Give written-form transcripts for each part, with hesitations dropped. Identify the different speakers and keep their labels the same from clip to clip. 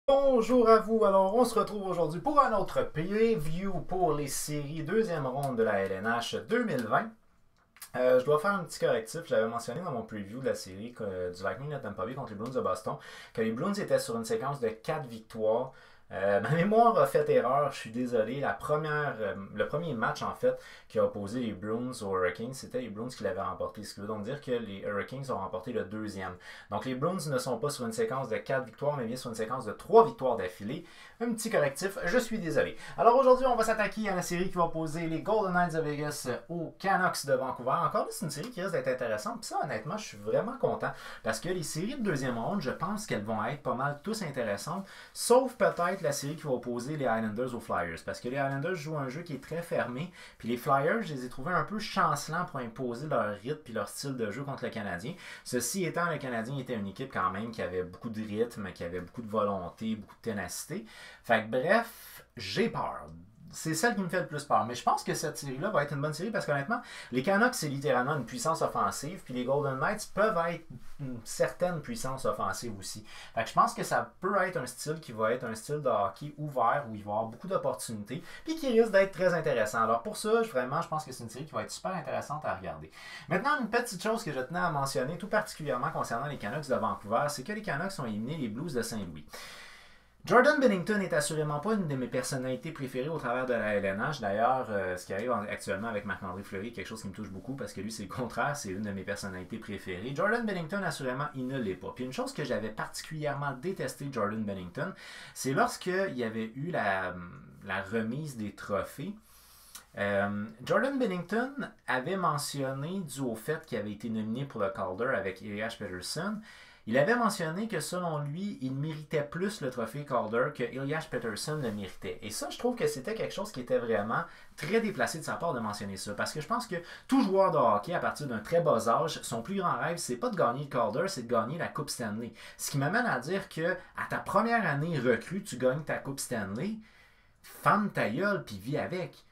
Speaker 1: Bonjour à vous, alors on se retrouve aujourd'hui pour un autre preview pour les séries deuxième ronde de la LNH 2020. Je dois faire un petit correctif, j'avais mentionné dans mon preview de la série du Lightning de Tampa Bay contre les Bruins de Boston que les Bruins étaient sur une séquence de 4 victoires. Ma mémoire a fait erreur, je suis désolé. Le premier match en fait qui a opposé les Bruins aux Hurricanes, c'était les Bruins qui l'avaient remporté. Ce qui veut donc dire que les Hurricanes ont remporté le deuxième. Donc les Bruins ne sont pas sur une séquence de 4 victoires, mais bien sur une séquence de 3 victoires d'affilée. Un petit correctif, je suis désolé. Alors aujourd'hui, on va s'attaquer à la série qui va opposer les Golden Knights de Vegas aux Canucks de Vancouver. Encore là, c'est une série qui risque d'être intéressante. Puis ça, honnêtement, je suis vraiment content parce que les séries de deuxième ronde, je pense qu'elles vont être pas mal tous intéressantes, sauf peut-être la série qui va opposer les Islanders aux Flyers. Parce que les Islanders jouent un jeu qui est très fermé, puis les Flyers, je les ai trouvés un peu chancelants pour imposer leur rythme puis leur style de jeu contre le Canadien. Ceci étant, le Canadien était une équipe quand même qui avait beaucoup de rythme, qui avait beaucoup de volonté, beaucoup de ténacité. Fait que bref, j'ai peur. C'est celle qui me fait le plus peur. Mais je pense que cette série-là va être une bonne série parce qu'honnêtement, les Canucks, c'est littéralement une puissance offensive. Puis les Golden Knights peuvent être une certaine puissance offensive aussi. Fait que je pense que ça peut être un style qui va être un style de hockey ouvert où il va y avoir beaucoup d'opportunités. Puis qui risque d'être très intéressant. Alors pour ça, vraiment, je pense que c'est une série qui va être super intéressante à regarder. Maintenant, une petite chose que je tenais à mentionner, tout particulièrement concernant les Canucks de Vancouver, c'est que les Canucks ont éliminé les Blues de Saint-Louis. Jordan Binnington n'est assurément pas une de mes personnalités préférées au travers de la LNH. D'ailleurs, ce qui arrive actuellement avec Marc-André Fleury est quelque chose qui me touche beaucoup parce que lui, c'est le contraire, c'est une de mes personnalités préférées. Jordan Binnington, assurément, il ne l'est pas. Puis une chose que j'avais particulièrement détesté de Jordan Binnington, c'est lorsqu'il y avait eu la remise des trophées. Jordan Binnington avait mentionné, dû au fait qu'il avait été nominé pour le Calder avec Elias Pettersson, il avait mentionné que selon lui, il méritait plus le trophée Calder que Elias Pettersson le méritait. Et ça, je trouve que c'était quelque chose qui était vraiment très déplacé de sa part de mentionner ça. Parce que je pense que tout joueur de hockey, à partir d'un très bas âge, son plus grand rêve, c'est pas de gagner le Calder, c'est de gagner la Coupe Stanley. Ce qui m'amène à dire que à ta première année recrue, tu gagnes ta Coupe Stanley, ferme ta gueule puis vis avec.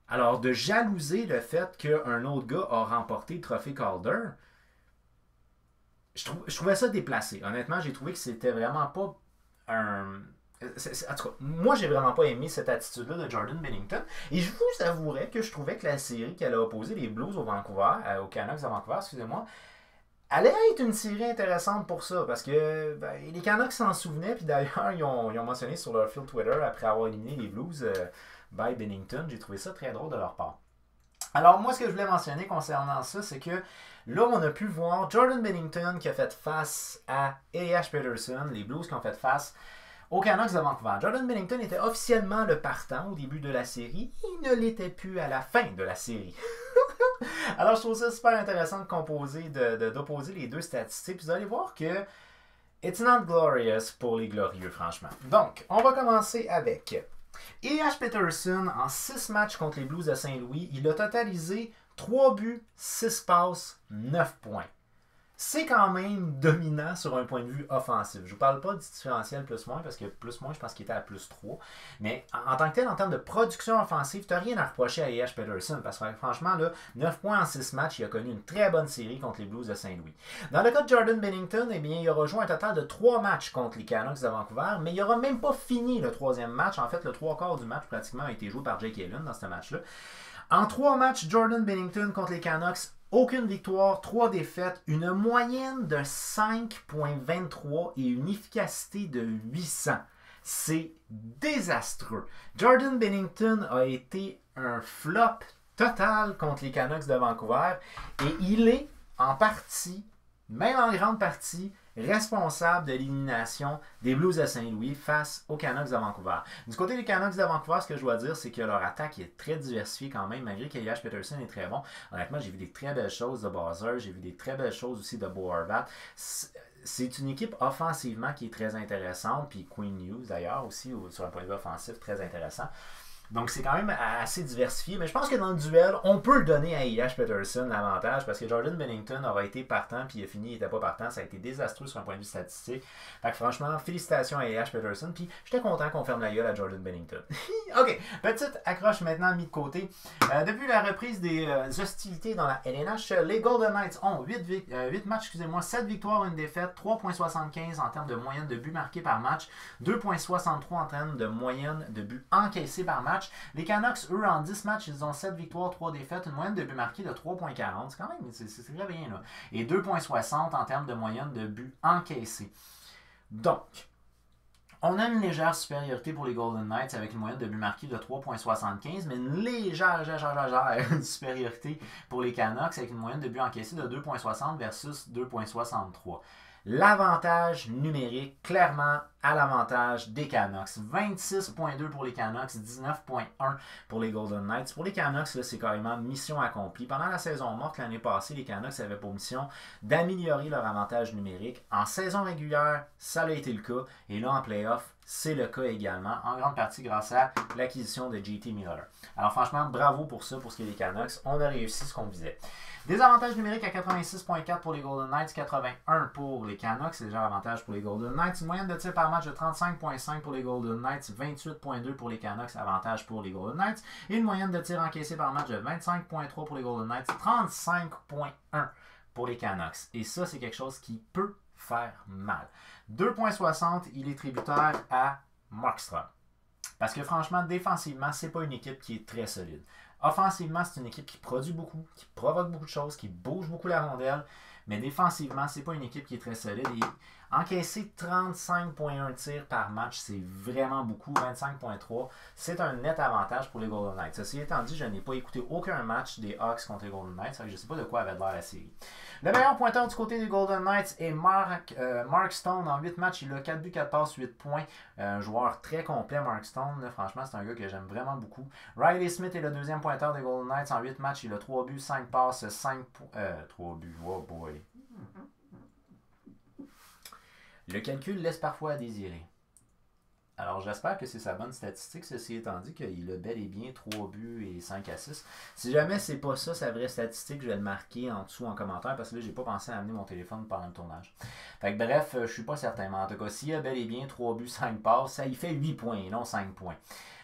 Speaker 1: Alors, de jalouser le fait qu'un autre gars a remporté le trophée Calder, je trouvais ça déplacé. Honnêtement, j'ai trouvé que c'était vraiment pas un. En tout cas, moi, j'ai vraiment pas aimé cette attitude-là de Jordan Binnington. Et je vous avouerai que je trouvais que la série qu'elle a opposée, les Blues au Vancouver, aux Canucks de Vancouver, excusez-moi, allait être une série intéressante pour ça. Parce que les Canucks s'en souvenaient. Puis d'ailleurs, ils ont mentionné sur leur fil Twitter, après avoir éliminé les Blues by Binnington. J'ai trouvé ça très drôle de leur part. Alors, moi, ce que je voulais mentionner concernant ça, c'est que là, on a pu voir Jordan Binnington qui a fait face à Elias Pettersson, les Blues qui ont fait face aux Canucks de Vancouver. Jordan Binnington était officiellement le partant au début de la série. Il ne l'était plus à la fin de la série. Alors, je trouve ça super intéressant d'opposer les deux statistiques. Puis vous allez voir que it's not glorious pour les glorieux, franchement. Donc, on va commencer avec Elias Pettersson, en 6 matchs contre les Blues de Saint-Louis, il a totalisé 3 buts, 6 passes, 9 points. C'est quand même dominant sur un point de vue offensif. Je ne vous parle pas du différentiel plus-moins, parce que plus-moins, je pense qu'il était à plus 3. Mais en tant que tel, en termes de production offensive, tu n'as rien à reprocher à Elias Pettersson, parce que franchement, là, 9 points en 6 matchs, il a connu une très bonne série contre les Blues de Saint-Louis. Dans le cas de Jordan Binnington, eh bien, il aura joué un total de 3 matchs contre les Canucks de Vancouver, mais il n'aura même pas fini le 3e match. En fait, le 3/4 du match, pratiquement, a été joué par Jake Allen dans ce match-là. En 3 matchs, Jordan Binnington contre les Canucks, aucune victoire, 3 défaites, une moyenne de 5,23 et une efficacité de 800. C'est désastreux. Jordan Binnington a été un flop total contre les Canucks de Vancouver et il est en partie, même en grande partie, responsable de l'élimination des Blues de Saint-Louis face aux Canucks de Vancouver. Du côté des Canucks de Vancouver, ce que je dois dire, c'est que leur attaque est très diversifiée quand même, malgré qu'Elias Pettersson est très bon. Honnêtement, j'ai vu des très belles choses de Bowser, j'ai vu des très belles choses aussi de Bo Horvat. C'est une équipe offensivement qui est très intéressante, puis Quinn Hughes d'ailleurs aussi, sur un point de vue offensif, très intéressant. Donc c'est quand même assez diversifié, mais je pense que dans le duel, on peut le donner à Elias Pettersson l'avantage parce que Jordan Binnington aurait été partant puis il a fini, il n'était pas partant, ça a été désastreux sur un point de vue statistique. Fait que franchement, félicitations à Elias Pettersson, puis j'étais content qu'on ferme la gueule à Jordan Binnington. Ok, petite accroche maintenant mis de côté. Depuis la reprise des hostilités dans la LNH, les Golden Knights ont 8 matchs, 7 victoires, une défaite, 3,75 en termes de moyenne de buts marqués par match, 2,63 en termes de moyenne de buts encaissés par match. Les Canucks, eux, en 10 matchs, ils ont 7 victoires, 3 défaites, une moyenne de buts marqués de 3,40. C'est quand même, c'est très bien, là. Et 2,60 en termes de moyenne de buts encaissés. Donc, on a une légère supériorité pour les Golden Knights avec une moyenne de buts marqués de 3,75, mais une légère supériorité pour les Canucks avec une moyenne de buts encaissés de 2,60 versus 2,63. L'avantage numérique, clairement à l'avantage des Canucks. 26,2 pour les Canucks, 19,1 pour les Golden Knights. Pour les Canucks, c'est carrément mission accomplie. Pendant la saison morte l'année passée, les Canucks avaient pour mission d'améliorer leur avantage numérique. En saison régulière, ça a été le cas. Et là, en playoff, c'est le cas également, en grande partie grâce à l'acquisition de JT Miller. Alors franchement, bravo pour ça, pour ce qui est des Canucks. On a réussi ce qu'on visait. Des avantages numériques à 86,4 pour les Golden Knights, 81 pour les Canucks, c'est déjà avantage pour les Golden Knights. Une moyenne de tir par match de 35,5 pour les Golden Knights, 28,2 pour les Canucks, avantage pour les Golden Knights. Et une moyenne de tir encaissé par match de 25,3 pour les Golden Knights, 35,1 pour les Canucks. Et ça, c'est quelque chose qui peut faire mal. 2,60, il est tributaire à Markstrom. Parce que franchement, défensivement, c'est pas une équipe qui est très solide. Offensivement, c'est une équipe qui produit beaucoup, qui provoque beaucoup de choses, qui bouge beaucoup la rondelle. Mais défensivement, c'est pas une équipe qui est très solide. Et encaisser 35,1 tirs par match, c'est vraiment beaucoup. 25,3, c'est un net avantage pour les Golden Knights. Ceci étant dit, je n'ai pas écouté aucun match des Hawks contre les Golden Knights. Je ne sais pas de quoi avait l'air la série. Le meilleur pointeur du côté des Golden Knights est Mark Stone. En 8 matchs, il a 4 buts, 4 passes, 8 points. Un joueur très complet, Mark Stone. Là, franchement, c'est un gars que j'aime vraiment beaucoup. Riley Smith est le deuxième pointeur des Golden Knights. En 8 matchs, il a 3 buts, 5 passes, 5 points. 3 buts, oh boy. Le calcul laisse parfois à désirer. Alors j'espère que c'est sa bonne statistique, ceci étant dit qu'il a bel et bien 3 buts et 5 assists. Si jamais c'est pas ça sa vraie statistique, je vais le marquer en dessous en commentaire parce que là j'ai pas pensé à amener mon téléphone pendant le tournage. Fait que bref, je suis pas certain, mais en tout cas, s'il a bel et bien 3 buts, 5 passes, ça y fait 8 points et non 5 points.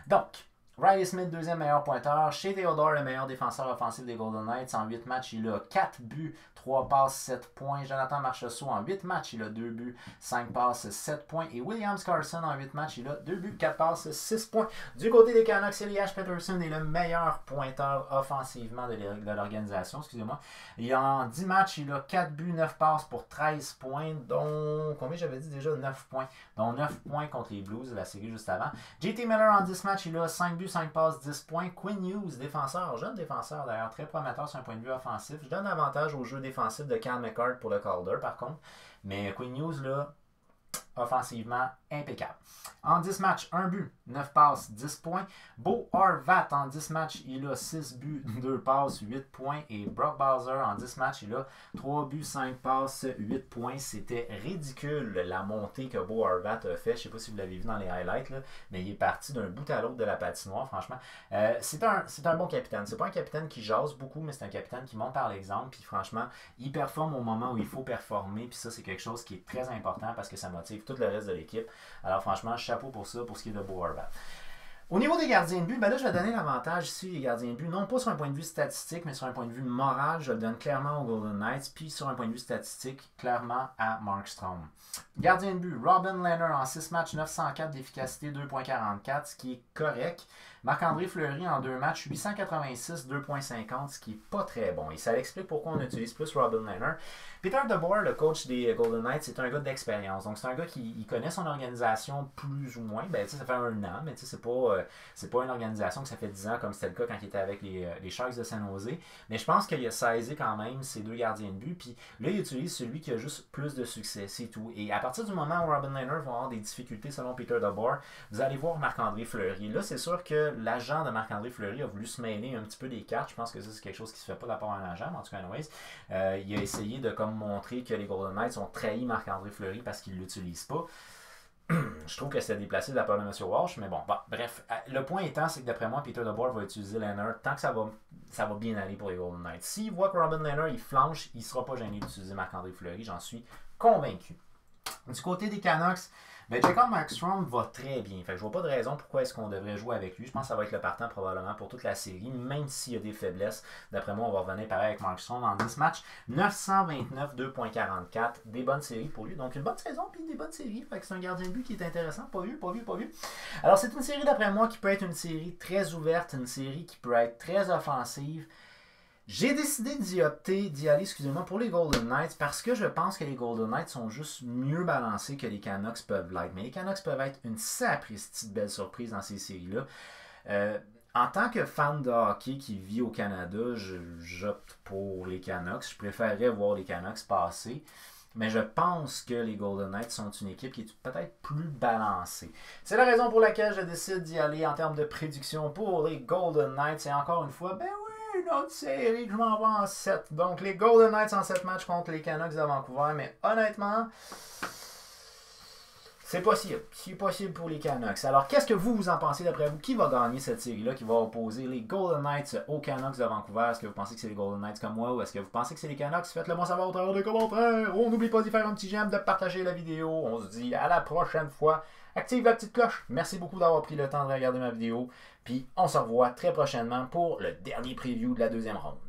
Speaker 1: Donc, Riley Smith, deuxième meilleur pointeur. Shea Theodore, le meilleur défenseur offensif des Golden Knights. En 8 matchs, il a 4 buts, 3 passes, 7 points. Jonathan Marchessault, en 8 matchs, il a 2 buts, 5 passes, 7 points. Et William Karlsson, en 8 matchs, il a 2 buts, 4 passes, 6 points. Du côté des Canucks, Elias Pettersson est le meilleur pointeur offensivement de l'organisation. Excusez-moi. Et en 10 matchs, il a 4 buts, 9 passes pour 13 points. Dont, combien j'avais dit déjà? 9 points. Dont 9 points contre les Blues de la série juste avant. JT Miller, en 10 matchs, il a 5 buts, 5 passes, 10 points. Quinn Hughes, défenseur, jeune défenseur d'ailleurs, très prometteur sur un point de vue offensif. Je donne avantage au jeu défensif de Cam McCart pour le Calder par contre. Mais Quinn Hughes, là, offensivement, impeccable. En 10 matchs, 1 but, 9 passes, 10 points. Bo Horvat, en 10 matchs, il a 6 buts, 2 passes, 8 points. Et Brock Bowser, en 10 matchs, il a 3 buts, 5 passes, 8 points. C'était ridicule la montée que Bo Horvat a fait. Je ne sais pas si vous l'avez vu dans les highlights, là, mais il est parti d'un bout à l'autre de la patinoire, franchement. C'est un bon capitaine. C'est pas un capitaine qui jase beaucoup, mais c'est un capitaine qui monte par l'exemple. Puis franchement, il performe au moment où il faut performer. Puis ça, c'est quelque chose qui est très important parce que ça motive tout le reste de l'équipe. Alors franchement, chapeau pour ça, pour ce qui est de Bo Horvat. Au niveau des gardiens de but, ben là, je vais donner l'avantage ici, les gardiens de but, non pas sur un point de vue statistique, mais sur un point de vue moral, je le donne clairement aux Golden Knights, puis sur un point de vue statistique, clairement à Markstrom. Gardien de but, Robin Lehner en 6 matchs, 904 d'efficacité, 2,44, ce qui est correct. Marc-André Fleury en 2 matchs, 886, 2,50, ce qui n'est pas très bon. Et ça explique pourquoi on utilise plus Robin Lehner. Peter DeBoer, le coach des Golden Knights, c'est un gars d'expérience. Donc c'est un gars qui connaît son organisation plus ou moins. Ben, ça fait 1 an, mais c'est pas une organisation que ça fait 10 ans comme c'était le cas quand il était avec les Sharks de San Jose. Mais je pense qu'il a saisi quand même ses 2 gardiens de but. Puis là, il utilise celui qui a juste plus de succès, c'est tout. Et à partir du moment où Robin Lehner va avoir des difficultés selon Peter DeBoer, vous allez voir Marc-André Fleury. Là, c'est sûr que l'agent de Marc-André Fleury a voulu se mêler un petit peu des cartes. Je pense que ça, c'est quelque chose qui se fait pas de la part d'un agent, mais en tout cas, anyways, il a essayé de comme montrer que les Golden Knights ont trahi Marc-André Fleury parce qu'ils ne l'utilisent pas. je trouve que c'était déplacé de la part de M. Walsh, mais bon, bref. Le point étant, c'est que d'après moi, Peter DeBoer va utiliser Leonard tant que ça va bien aller pour les Golden Knights. S'il voit que Robin Leonard il flanche, il ne sera pas gêné d'utiliser Marc-André Fleury, j'en suis convaincu. Du côté des Canucks, ben Jacob Markstrom va très bien. Fait que je vois pas de raison pourquoi est-ce qu'on devrait jouer avec lui. Je pense que ça va être le partant probablement pour toute la série, même s'il y a des faiblesses. D'après moi, on va revenir pareil avec Markstrom en 10 matchs. 929, 2.44. Des bonnes séries pour lui. Donc une bonne saison puis des bonnes séries. Fait que c'est un gardien de but qui est intéressant. Pas vu. Alors c'est une série d'après moi qui peut être une série très ouverte, une série qui peut être très offensive. J'ai décidé d'y aller, pour les Golden Knights parce que je pense que les Golden Knights sont juste mieux balancés que les Canucks peuvent l'être. Mais les Canucks peuvent être une sapristi belle surprise dans ces séries-là. En tant que fan de hockey qui vit au Canada, j'opte pour les Canucks. Je préférerais voir les Canucks passer. Mais je pense que les Golden Knights sont une équipe qui est peut-être plus balancée. C'est la raison pour laquelle je décide d'y aller en termes de prédiction pour les Golden Knights. Et encore une fois, ben oui, une autre série que je m'en vais en 7. Donc les Golden Knights en 7 matchs contre les Canucks de Vancouver. Mais honnêtement, c'est possible. C'est possible pour les Canucks. Alors, qu'est-ce que vous en pensez d'après vous? Qui va gagner cette série-là? Qui va opposer les Golden Knights aux Canucks de Vancouver? Est-ce que vous pensez que c'est les Golden Knights comme moi? Ou est-ce que vous pensez que c'est les Canucks? Faites-le moi savoir au travers des commentaires. On n'oublie pas d'y faire un petit j'aime, de partager la vidéo. On se dit à la prochaine fois. Active la petite cloche. Merci beaucoup d'avoir pris le temps de regarder ma vidéo. Puis, on se revoit très prochainement pour le dernier preview de la deuxième ronde.